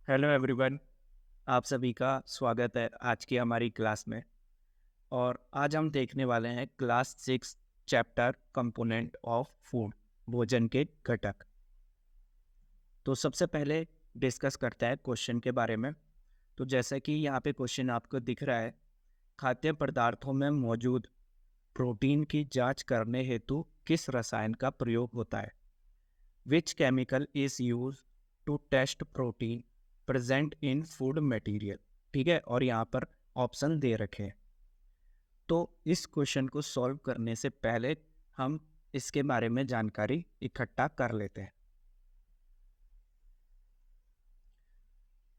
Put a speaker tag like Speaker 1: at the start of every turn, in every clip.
Speaker 1: Hello everyone. आप सभी का स्वागत है आज की हमारी क्लास में। और आज हम देखने वाले हैं class 6 chapter component of food, भोजन के घटक। तो सबसे पहले डिस्कस करते हैं क्वेश्चन के बारे में। तो जैसे कि यहाँ पे क्वेश्चन आपको दिख रहा है, खाद्य पदार्थों में मौजूद प्रोटीन की जांच करने हेतु किस रसायन का प्रयोग होता है? Which chemical is use to test protein present in food material. ठीक है, और यहाँ पर ऑप्शन दे रखे हैं। तो इस क्वेश्चन को सॉल्व करने से पहले हम इसके बारे में जानकारी इकट्ठा कर लेते हैं।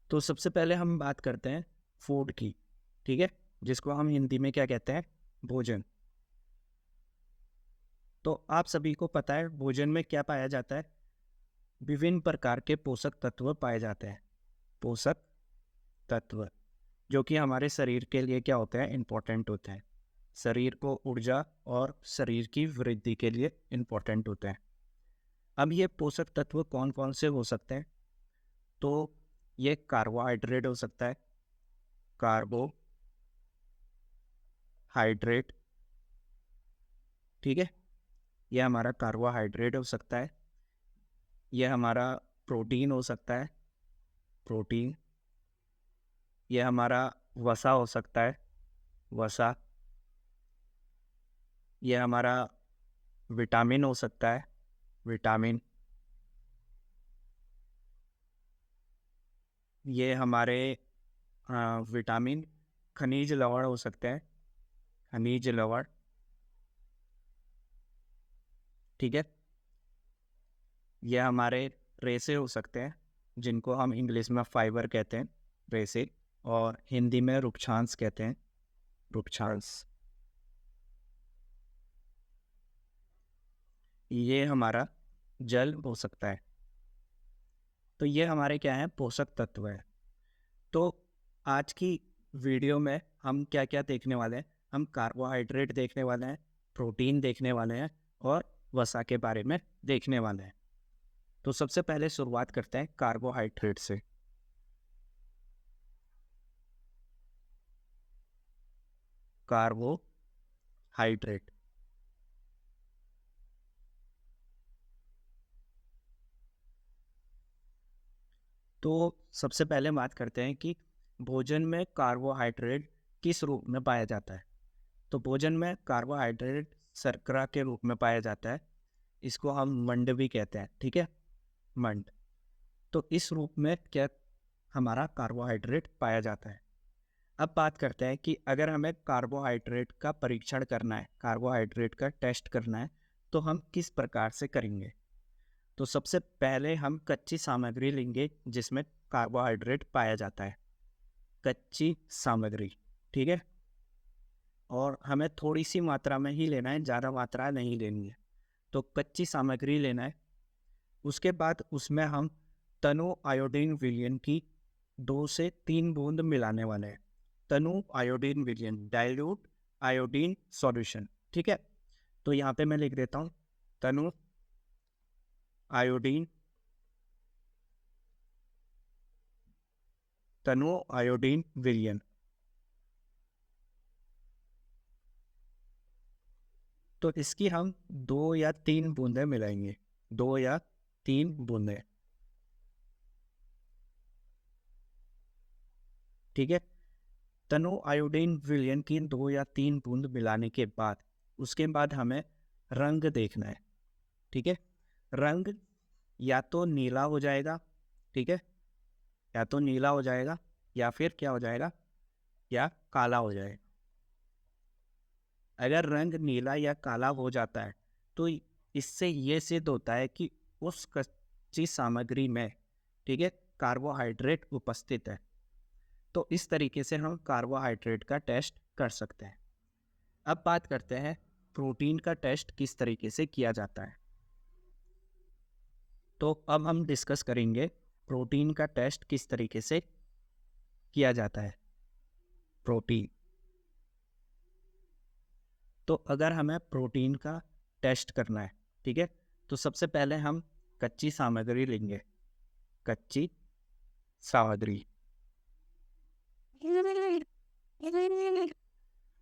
Speaker 1: तो सबसे पहले हम बात करते हैं फूड की, ठीक है, जिसको हम हिंदी में क्या कहते हैं? भोजन। तो आप सभी को पता है भोजन में क्या पाया जाता है? विभिन्न प्रकार के पोषक तत्व पाए जाते हैं। पोषक तत्व जो कि हमारे शरीर के लिए क्या होते हैं? इम्पोर्टेंट होते हैं। शरीर को ऊर्जा और शरीर की वृद्धि के लिए इम्पोर्टेंट होते हैं। अब ये पोषक तत्व कौन कौन से हो सकते हैं? तो ये कार्बोहाइड्रेट हो सकता है, कार्बोहाइड्रेट, ठीक है, ये हमारा कार्बोहाइड्रेट हो सकता है। ये हमारा प्रोटीन हो सकता है, प्रोटीन। ये हमारा वसा हो सकता है, वसा। ये हमारा विटामिन हो सकता है, विटामिन। ये हमारे विटामिन खनिज लवण हो सकते हैं, खनिज लवण, ठीक है। ये हमारे रेसे हो सकते हैं, जिनको हम इंग्लिश में फाइबर कहते हैं, रेसे, और हिंदी में रुक्षांश कहते हैं, रुक्षांश। ये हमारा जल हो सकता है। तो ये हमारे क्या हैं? पोषक तत्व है। तो आज की वीडियो में हम क्या क्या देखने वाले हैं? हम कार्बोहाइड्रेट देखने वाले हैं, प्रोटीन देखने वाले हैं, और वसा के बारे में देखने वाले हैं। तो सबसे पहले शुरुआत करते हैं कार्बोहाइड्रेट से। कार्बोहाइड्रेट, तो सबसे पहले बात करते हैं कि भोजन में कार्बोहाइड्रेट किस रूप में पाया जाता है। तो भोजन में कार्बोहाइड्रेट शर्करा के रूप में पाया जाता है। इसको हम मंड भी कहते हैं, ठीक है, मंड। तो इस रूप में क्या हमारा कार्बोहाइड्रेट पाया जाता है। अब बात करते हैं कि अगर हमें कार्बोहाइड्रेट का परीक्षण करना है, कार्बोहाइड्रेट का टेस्ट करना है, तो हम किस प्रकार से करेंगे? तो सबसे पहले हम कच्ची सामग्री लेंगे जिसमें कार्बोहाइड्रेट पाया जाता है, कच्ची सामग्री, ठीक है। और हमें थोड़ी सी मात्रा में ही लेना है, ज़्यादा मात्रा नहीं लेनी है। तो कच्ची सामग्री लेना है। उसके बाद उसमें हम तनु आयोडीन विलयन की 2 से 3 बूंद मिलाने वाले हैं। तनु आयोडीन विलयन, डाइल्यूट आयोडीन सॉल्यूशन, ठीक है। तो यहाँ पे मैं लिख देता हूँ तनु आयोडीन, तनु आयोडीन विलयन। तो इसकी हम 2 या 3 बूंदें मिलाएंगे, 2 या 3 बूंदें, ठीक है। तनु आयोडीन विलयन की 2 या 3 बूंद मिलाने के बाद उसके बाद हमें रंग देखना है, ठीक है। रंग या तो नीला हो जाएगा, ठीक है, या तो नीला हो जाएगा, या फिर क्या हो जाएगा? या काला हो जाएगा। अगर रंग नीला या काला हो जाता है तो इससे ये सिद्ध होता है कि उस कच्ची सामग्री में, ठीक है, कार्बोहाइड्रेट उपस्थित है। तो इस तरीके से हम कार्बोहाइड्रेट का टेस्ट कर सकते हैं। अब बात करते हैं प्रोटीन का टेस्ट किस तरीके से किया जाता है। तो अब हम डिस्कस करेंगे प्रोटीन का टेस्ट किस तरीके से किया जाता है। प्रोटीन, तो अगर हमें प्रोटीन का टेस्ट करना है, ठीक है, तो सबसे पहले हम कच्ची सामग्री लेंगे, कच्ची सामग्री।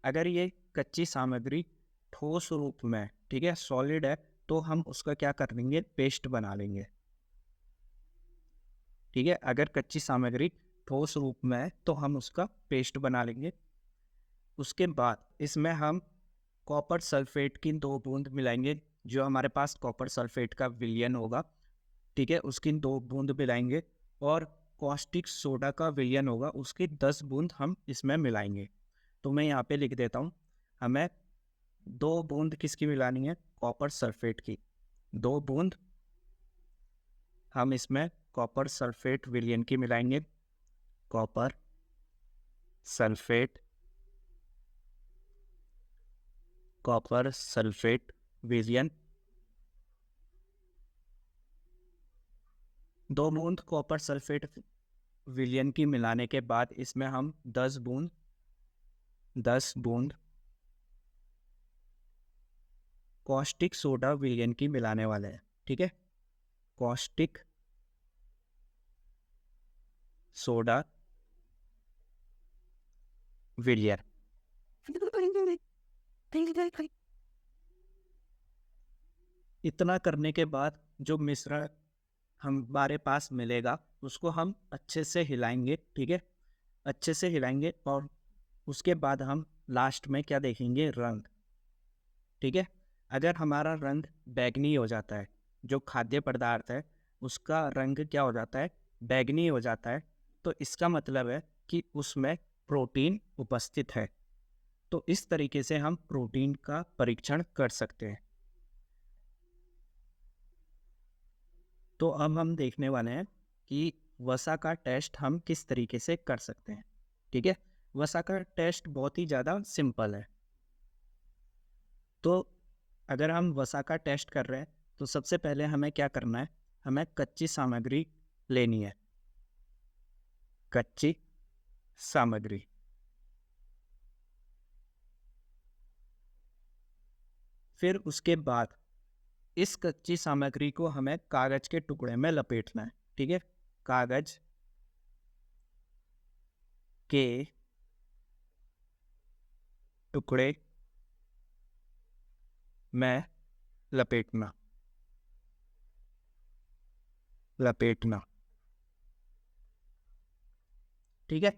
Speaker 1: अगर ये कच्ची सामग्री ठोस रूप में, ठीक है, सॉलिड है, तो हम उसका क्या कर लेंगे, पेस्ट बना लेंगे। ठीक है, अगर कच्ची सामग्री ठोस रूप में है तो हम उसका पेस्ट बना लेंगे। उसके बाद इसमें हम कॉपर सल्फेट की 2 बूंद मिलाएंगे। जो हमारे पास कॉपर सल्फेट का विलयन होगा, ठीक है, उसकी 2 बूंद मिलाएंगे। और कॉस्टिक सोडा का विलयन होगा, उसकी 10 बूंद हम इसमें मिलाएंगे। तो मैं यहाँ पे लिख देता हूँ, हमें 2 बूंद किसकी मिलानी है, कॉपर सल्फेट की। 2 बूंद हम इसमें कॉपर सल्फेट विलयन की मिलाएंगे। कॉपर सल्फेट, कॉपर सल्फेट विलयन। 2 बूंद कॉपर सल्फेट विलयन की मिलाने के बाद इसमें हम 10 बूंद कॉस्टिक सोडा विलयन की मिलाने वाले हैं। ठीक है, कॉस्टिक सोडा विलयन। इतना करने के बाद जो मिश्रण हमारे पास मिलेगा उसको हम अच्छे से हिलाएंगे। ठीक है, अच्छे से हिलाएंगे और उसके बाद हम लास्ट में क्या देखेंगे, रंग। ठीक है, अगर हमारा रंग बैगनी हो जाता है, जो खाद्य पदार्थ है उसका रंग क्या हो जाता है, बैगनी हो जाता है, तो इसका मतलब है कि उसमें प्रोटीन उपस्थित है। तो इस तरीके से हम प्रोटीन का परीक्षण कर सकते हैं। तो अब हम देखने वाले हैं कि वसा का टेस्ट हम किस तरीके से कर सकते हैं। ठीक है, वसा का टेस्ट बहुत ही ज़्यादा सिंपल है। तो अगर हम वसा का टेस्ट कर रहे हैं तो सबसे पहले हमें क्या करना है, हमें कच्ची सामग्री लेनी है। कच्ची सामग्री। फिर उसके बाद इस कच्ची सामग्री को हमें कागज के टुकड़े में लपेटना है। ठीक है, कागज के टुकड़े में लपेटना, लपेटना। ठीक है,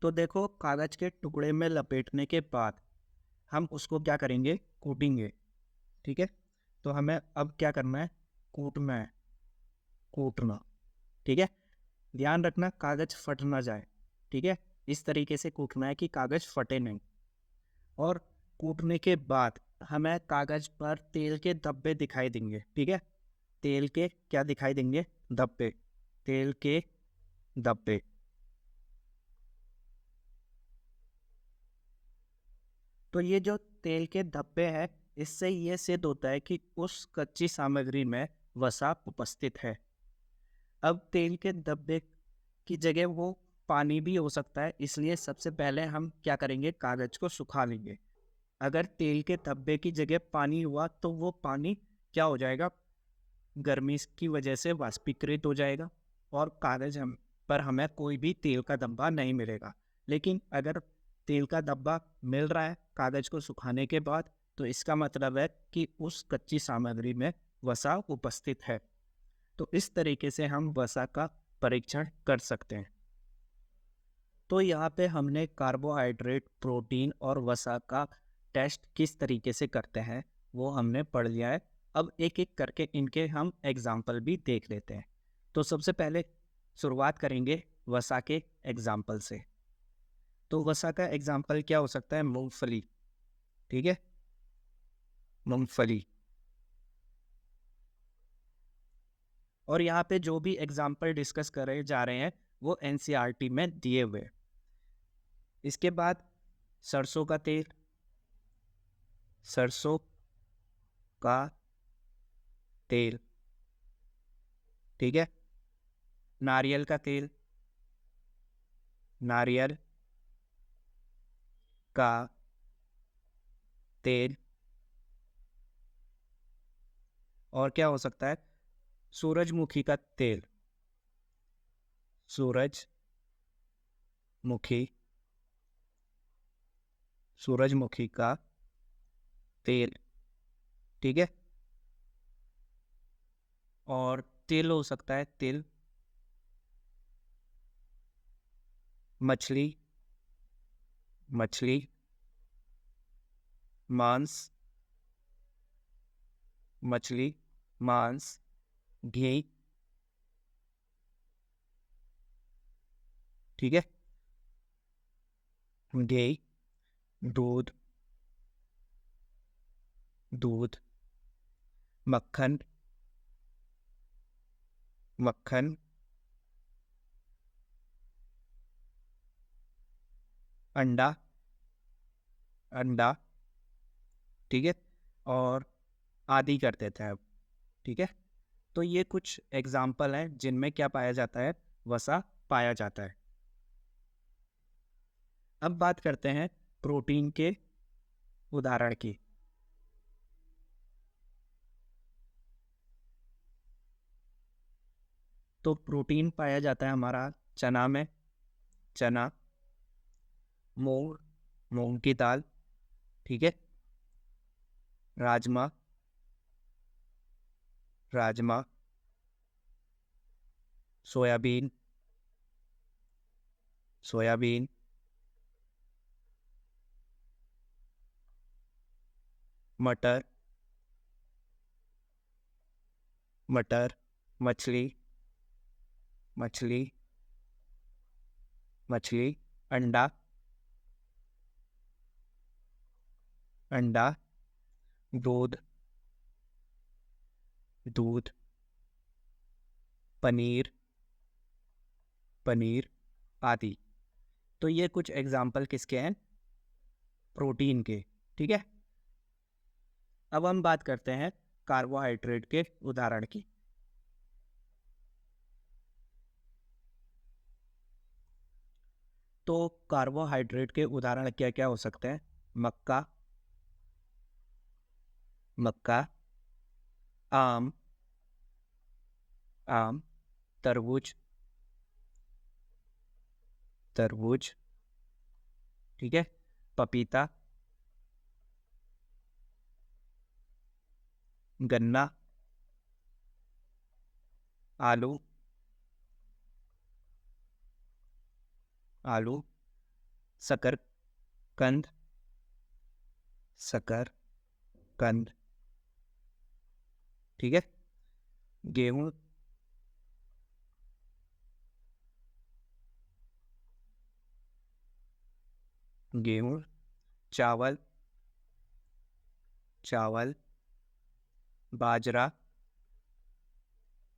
Speaker 1: तो देखो कागज के टुकड़े में लपेटने के बाद हम उसको क्या करेंगे, कूटेंगे। ठीक है, तो हमें अब क्या करना है, कूटना है, कूटना। ठीक है, ध्यान रखना कागज फट ना जाए। ठीक है, इस तरीके से कूटना है कि कागज फटे नहीं। और कूटने के बाद हमें कागज पर तेल के धब्बे दिखाई देंगे। ठीक है, तेल के क्या दिखाई देंगे, धब्बे, तेल के धब्बे। तो ये जो तेल के धब्बे हैं, इससे ये सिद्ध होता है कि उस कच्ची सामग्री में वसा उपस्थित है। अब तेल के धब्बे की जगह वो पानी भी हो सकता है, इसलिए सबसे पहले हम क्या करेंगे, कागज को सुखा लेंगे। अगर तेल के धब्बे की जगह पानी हुआ तो वो पानी क्या हो जाएगा, गर्मी की वजह से वाष्पीकृत हो जाएगा और कागज हम पर हमें कोई भी तेल का धब्बा नहीं मिलेगा। लेकिन अगर तेल का धब्बा मिल रहा है कागज को सुखाने के बाद, तो इसका मतलब है कि उस कच्ची सामग्री में वसा उपस्थित है। तो इस तरीके से हम वसा का परीक्षण कर सकते हैं। तो यहाँ पे हमने कार्बोहाइड्रेट, प्रोटीन और वसा का टेस्ट किस तरीके से करते हैं वो हमने पढ़ लिया है। अब एक एक करके इनके हम एग्जाम्पल भी देख लेते हैं। तो सबसे पहले शुरुआत करेंगे वसा के एग्जाम्पल से। तो वसा का एग्जाम्पल क्या हो सकता है, मूंगफली। ठीक है, मूंगफली। और यहाँ पे जो भी एग्जाम्पल डिस्कस करे जा रहे हैं वो एनसीईआरटी में दिए हुए। इसके बाद सरसों का तेल, सरसों का तेल। ठीक है, नारियल का तेल, नारियल का तेल। और क्या हो सकता है, सूरजमुखी का तेल, सूरजमुखी सूरजमुखी का तेल, ठीक है। और तिल हो सकता है, तिल। मछली मछली मांस मछली मांस घी, ठीक है। घी, दूध दूध मक्खन मक्खन अंडा अंडा, ठीक है। और आदि कर देते हैं अब, ठीक है। तो ये कुछ एग्जाम्पल हैं जिनमें क्या पाया जाता है, वसा पाया जाता है। अब बात करते हैं प्रोटीन के उदाहरण की। तो प्रोटीन पाया जाता है हमारा चना में, चना, मूंग, मूंग की दाल, ठीक है। राजमा राजमा सोयाबीन सोयाबीन मटर मटर मछली मछली मछली अंडा अंडा दूध दूध पनीर पनीर आदि। तो ये कुछ एग्जाम्पल किसके हैं, प्रोटीन के, ठीक है। अब हम बात करते हैं कार्बोहाइड्रेट के उदाहरण की। तो कार्बोहाइड्रेट के उदाहरण क्या क्या हो सकते हैं, मक्का मक्का आम आम तरबूज तरबूज, ठीक है। पपीता गन्ना आलू आलू शकरकंद शकरकंद, ठीक है। गेहूं गेहूं चावल चावल बाजरा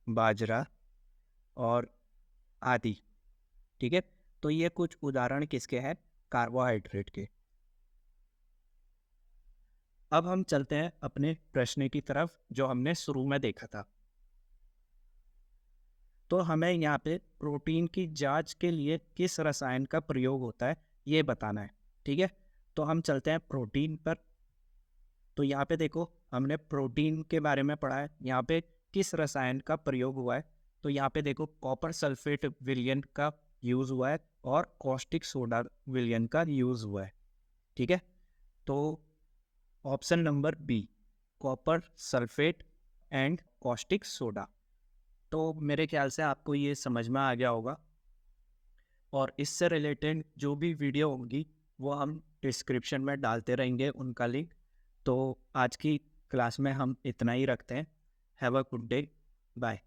Speaker 1: बाजरा और आदि, ठीक है। तो ये कुछ उदाहरण किसके हैं, कार्बोहाइड्रेट के। अब हम चलते हैं अपने प्रश्न की तरफ जो हमने शुरू में देखा था। तो हमें यहाँ पे प्रोटीन की जांच के लिए किस रसायन का प्रयोग होता है ये बताना है, ठीक है। तो हम चलते हैं प्रोटीन पर। तो यहाँ पे देखो हमने प्रोटीन के बारे में पढ़ा है, यहाँ पे किस रसायन का प्रयोग हुआ है। तो यहाँ पे देखो कॉपर सल्फेट विलयन का यूज़ हुआ है और कॉस्टिक सोडा विलयन का यूज़ हुआ है, ठीक है। तो option number B, copper sulphate and caustic soda. तो मेरे ख्याल से आपको ये समझ में आ गया होगा। और इससे रिलेटेड जो भी वीडियो होंगी वो हम डिस्क्रिप्शन में डालते रहेंगे उनका लिंक। तो आज की क्लास में हम इतना ही रखते हैं। Have a good day, bye.